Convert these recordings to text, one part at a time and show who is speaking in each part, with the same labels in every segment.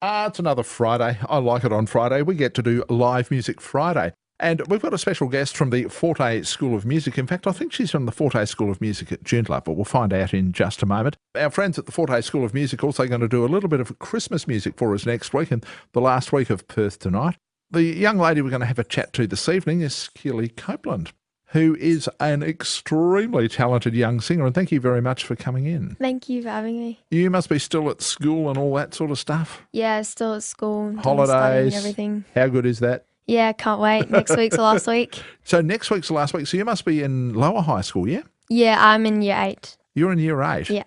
Speaker 1: It's another Friday. I like it on Friday. We get to do Live Music Friday. And we've got a special guest from the Forte School of Music. In fact, I think she's from the Forte School of Music at Joondalup, but we'll find out in just a moment. Our friends at the Forte School of Music also going to do a little bit of Christmas music for us next week and the last week of Perth tonight. The young lady we're going to have a chat to this evening is Keely Copeland, who is an extremely talented young singer. And thank you very much for coming in.
Speaker 2: Thank you for having me.
Speaker 1: You must be still at school and all that sort of stuff.
Speaker 2: Yeah, still at school.
Speaker 1: Holidays.
Speaker 2: Studying everything.
Speaker 1: How good is that?
Speaker 2: Yeah, can't wait. Next week's the last week.
Speaker 1: So next week's the last week. So you must be in lower high school, yeah?
Speaker 2: Yeah, I'm in year 8.
Speaker 1: You're in year 8?
Speaker 2: Yeah.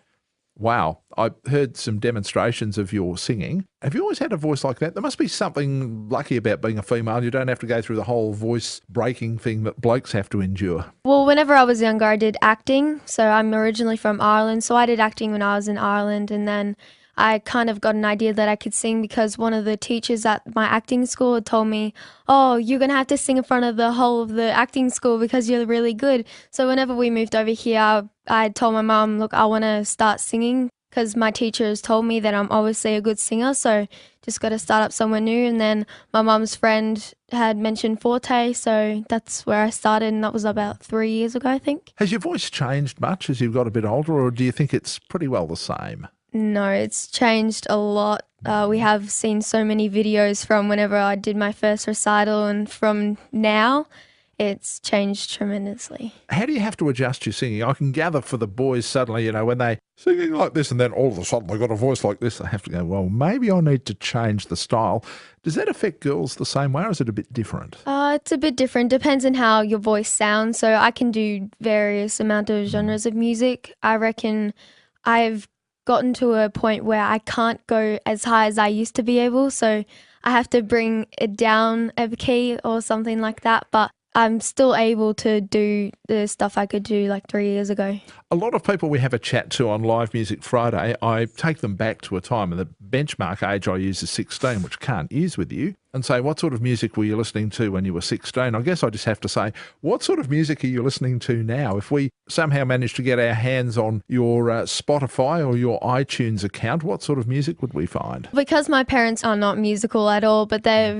Speaker 1: Wow. I heard some demonstrations of your singing. Have you always had a voice like that? There must be something lucky about being a female. You don't have to go through the whole voice breaking thing that blokes have to endure.
Speaker 2: Well, whenever I was younger, I did acting. So I'm originally from Ireland. So I did acting when I was in Ireland. And then I kind of got an idea that I could sing because one of the teachers at my acting school had told me, oh, you're going to have to sing in front of the whole of the acting school because you're really good. So whenever we moved over here, I told my mum, look, I want to start singing because my teacher has told me that I'm obviously a good singer. So just got to start up somewhere new. And then my mum's friend had mentioned Forte. So that's where I started. And that was about 3 years ago, I think.
Speaker 1: Has your voice changed much as you've got a bit older, or do you think it's pretty well the same?
Speaker 2: No, it's changed a lot. We have seen so many videos from whenever I did my first recital and from now, it's changed tremendously.
Speaker 1: How do you have to adjust your singing? I can gather for the boys suddenly, when they singing like this and then all of a sudden they've got a voice like this, they have to go, well, maybe I need to change the style. Does that affect girls the same way or is it a bit different?
Speaker 2: It's a bit different. Depends on how your voice sounds. So I can do various amount of genres of music. I reckon I've gotten to a point where I can't go as high as I used to be able, so I have to bring it down a key or something like that, but I'm still able to do the stuff I could do like 3 years ago.
Speaker 1: A lot of people we have a chat to on Live Music Friday, I take them back to a time, and the benchmark age I use is 16, which I can't use with you, and say, what sort of music were you listening to when you were 16? I guess I just have to say, what sort of music are you listening to now? If we somehow managed to get our hands on your Spotify or your iTunes account, what sort of music would we find?
Speaker 2: Because my parents are not musical at all, but they're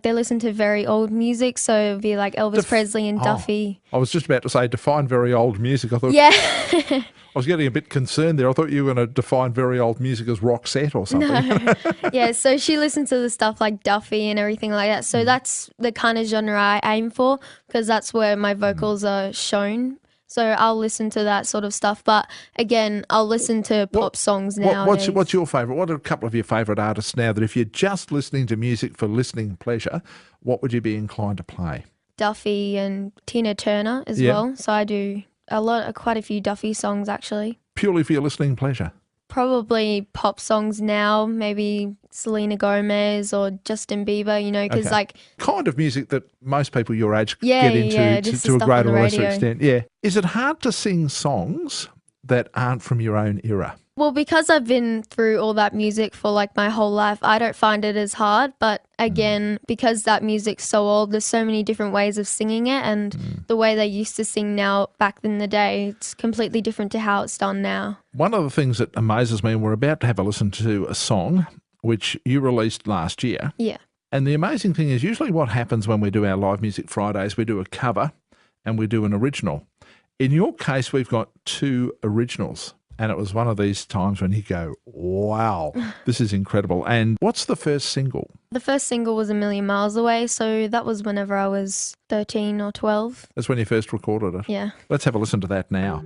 Speaker 2: they listen to very old music, so it would be like Elvis Presley and Duffy.
Speaker 1: I was just about to say define very old music. I thought,
Speaker 2: yeah.
Speaker 1: I was getting a bit concerned there. I thought you were going to define very old music as Roxette or something.
Speaker 2: No. Yeah, so she listens to the stuff like Duffy and everything like that. So that's the kind of genre I aim for because that's where my vocals are shown. So I'll listen to that sort of stuff. But again, I'll listen to pop songs nowadays.
Speaker 1: What's your favourite? What are a couple of your favourite artists now that if you're just listening to music for listening pleasure, what would you be inclined to play?
Speaker 2: Duffy and Tina Turner as well. So I do quite a few Duffy songs actually.
Speaker 1: Purely for your listening pleasure?
Speaker 2: Probably pop songs now, maybe Selena Gomez or Justin Bieber, because
Speaker 1: kind of music that most people your age get into to a greater or lesser extent. Yeah. Is it hard to sing songs that aren't from your own era?
Speaker 2: Well, because I've been through all that music for like my whole life, I don't find it as hard. But again, because that music's so old, there's so many different ways of singing it. And the way they used to sing now back in the day, it's completely different to how it's done now.
Speaker 1: One of the things that amazes me, and we're about to have a listen to a song which you released last year.
Speaker 2: Yeah.
Speaker 1: And the amazing thing is usually what happens when we do our Live Music Fridays, we do a cover and we do an original. In your case, we've got 2 originals. And it was one of these times when you go, wow, this is incredible. And what's the first single?
Speaker 2: The first single was A Million Miles Away. So that was whenever I was 13 or 12.
Speaker 1: That's when you first recorded it?
Speaker 2: Yeah.
Speaker 1: Let's have a listen to that now.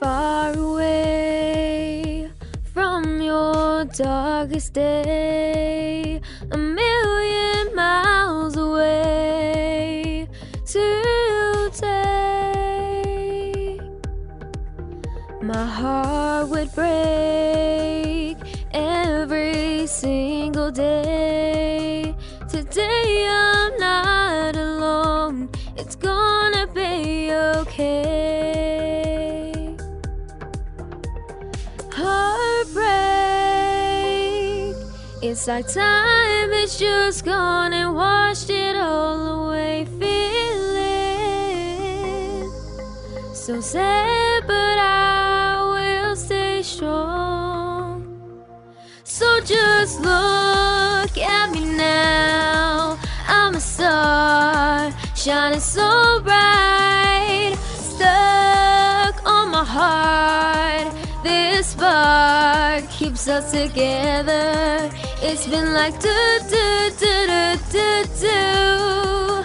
Speaker 2: Far away from your darkest day, 1,000,000 miles away today. My heart would break every single day. Today I'm not alone, it's gonna be okay. Heartbreak It's like time is just gone and washed it all away. Feeling so sad, but I will stay strong. So just look at me now. I'm a star, shining so bright, stuck on my heart. This spark keeps us together. It's been like do do do do do do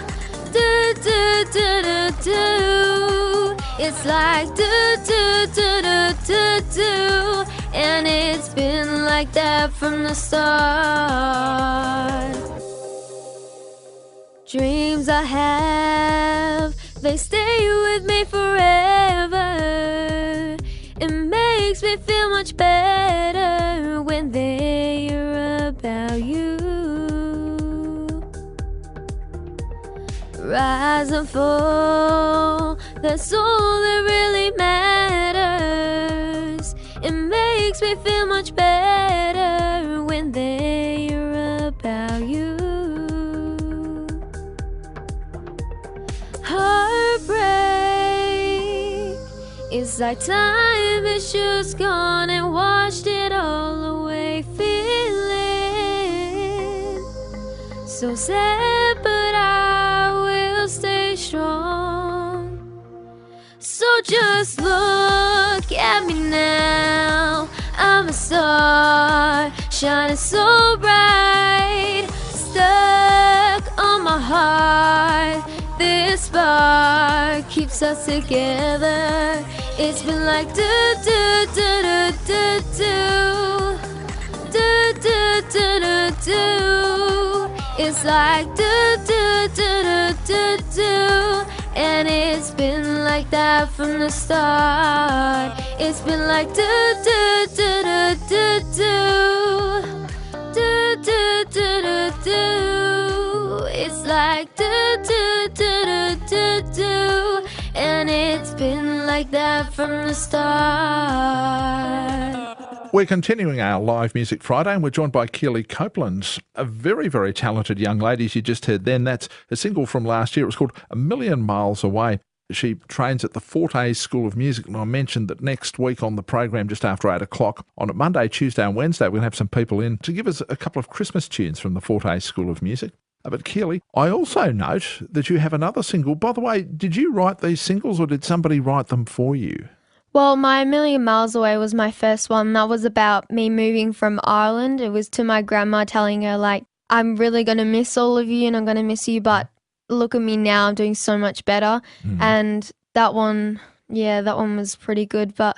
Speaker 2: do do do do. It's like do do do do do do, and it's been like that from the start. Dreams I have, they stay with me forever. It makes me feel much better when they're about you. Rise and fall, that's all that really matters. It makes me feel much better when they're about you. Heartbreak, it's like time is just gone and washed it all away. Feeling so sad, but I will stay strong. So just look at me now. I'm a star, shining so bright, stuck on my heart. This spark keeps us together. It's been like do do do do do do do do do do. It's like do do do do do do, and it's been like that from the start. It's been like do do do do do do do do do do. It's like do do do do do do, and it's been like that from the start.
Speaker 1: We're continuing our Live Music Friday, and we're joined by Keely Copeland, a very, very talented young lady. As you just heard then, that's a single from last year. It was called A Million Miles Away. She trains at the Forte School of Music, and I mentioned that next week on the program, just after 8 o'clock, on Monday, Tuesday and Wednesday, we're going to have some people in to give us a couple of Christmas tunes from the Forte School of Music. But Keely, I also note that you have another single. By the way, did you write these singles or did somebody write them for you?
Speaker 2: Well, my A Million Miles Away was my first one. That was about me moving from Ireland. It was to my grandma, telling her, like, I'm really going to miss all of you and I'm going to miss you, but look at me now, I'm doing so much better. And that one, that one was pretty good. But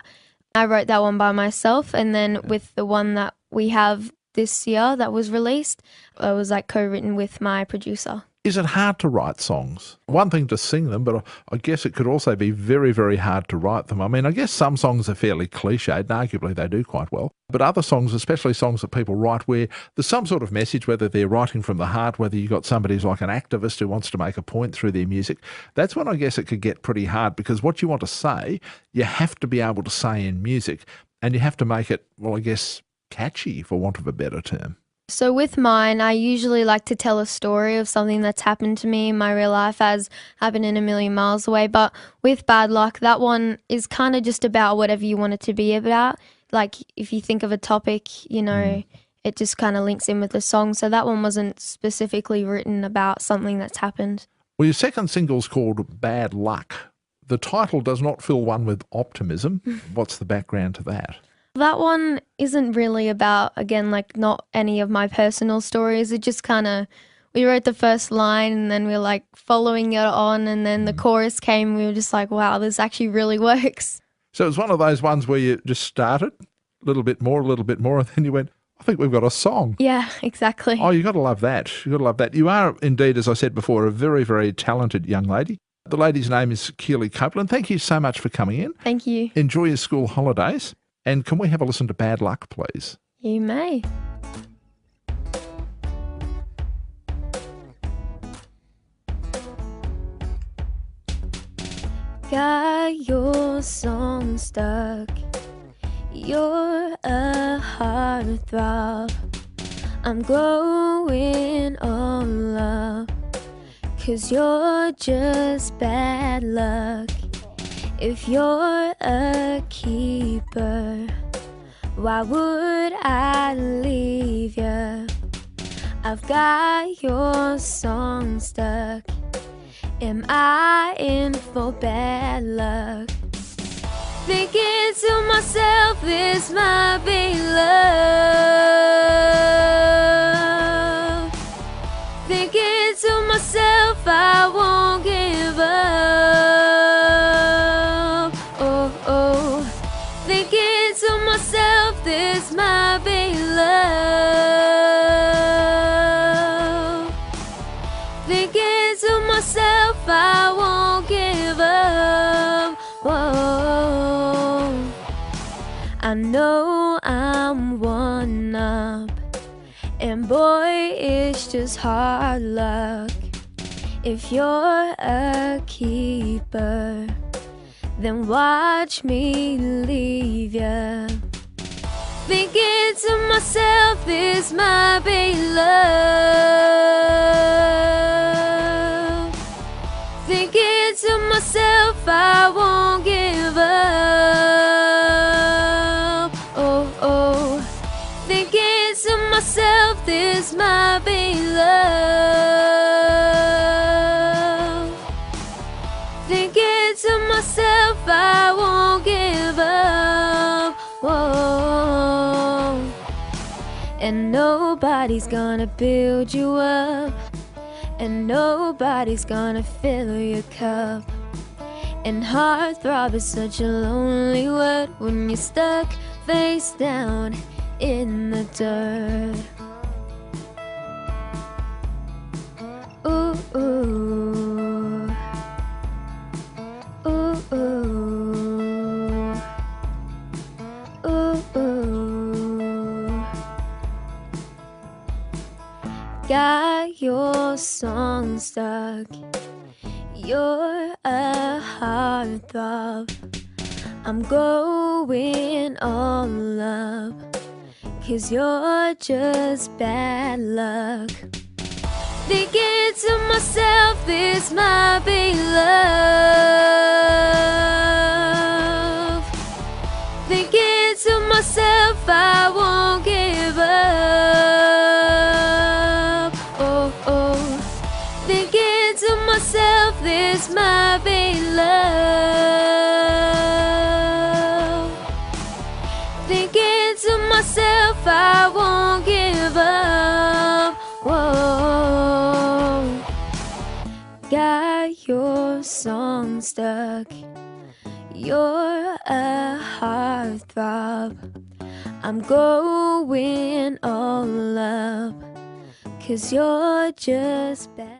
Speaker 2: I wrote that one by myself. And then with the one that we have this year that was released, it was like co-written with my producer.
Speaker 1: Is it hard to write songs? One thing to sing them, but I guess it could also be very, very hard to write them. I mean, I guess some songs are fairly cliched, and arguably they do quite well. But other songs, especially songs that people write where there's some sort of message, whether they're writing from the heart, whether you've got somebody who's like an activist who wants to make a point through their music, that's when I guess it could get pretty hard, because what you want to say, you have to be able to say in music, and you have to make it, well, I guess, catchy, for want of a better term.
Speaker 2: So with mine, I usually like to tell a story of something that's happened to me in my real life as happened in A Million Miles Away. But with Bad Luck, that one is kind of just about whatever you want it to be about. Like if you think of a topic, you know, it just kind of links in with the song. So that one wasn't specifically written about something that's happened.
Speaker 1: Well, your second single's called Bad Luck. The title does not fill one with optimism. What's the background to that?
Speaker 2: That one isn't really about, again, like not any of my personal stories. It just kind of, we wrote the first line and then we were like following it on, and then the chorus came. We were just like, wow, this actually really works.
Speaker 1: So it was one of those ones where you just started a little bit more, and then you went, I think we've got a song.
Speaker 2: Yeah, exactly.
Speaker 1: Oh, you got to love that. You got to love that. You are indeed, as I said before, a very, very talented young lady. The lady's name is Keely Copeland. Thank you so much for coming in.
Speaker 2: Thank you.
Speaker 1: Enjoy your school holidays. And can we have a listen to Bad Luck, please?
Speaker 2: You may. Got your song stuck. You're a heartthrob. I'm going all up, 'cause you're just bad luck. If you're a keeper, why would I leave ya? I've got your song stuck. Am I in for bad luck? Thinking to myself, this might be love. Thinking to myself, I won't give up. Oh, oh. Thinking to myself, this might be love. Thinking to myself, I won't give up. Whoa. I know I'm one up, and boy, it's just hard luck. If you're a keeper, then watch me leave ya. Thinking to myself, this might be love. Thinking to myself, I won't give up. Oh, oh. Thinking to myself, this might be love. Thinking to myself, I won't give up. Whoa. And nobody's gonna build you up, and nobody's gonna fill your cup. And heartthrob is such a lonely word when you're stuck face down in the dirt. Ooh, ooh. Ooh, ooh. Ooh, ooh. Got your song stuck. You're a heartthrob. I'm going all up, 'cause you're just bad luck. Thinking to myself, this might be love. Thinking to myself, I won't give up. Oh, oh. Thinking to myself, this might be love. Thinking to myself, I won't give up. Whoa. Got your song stuck. You're a heartthrob. I'm going all up, 'cause you're just bad.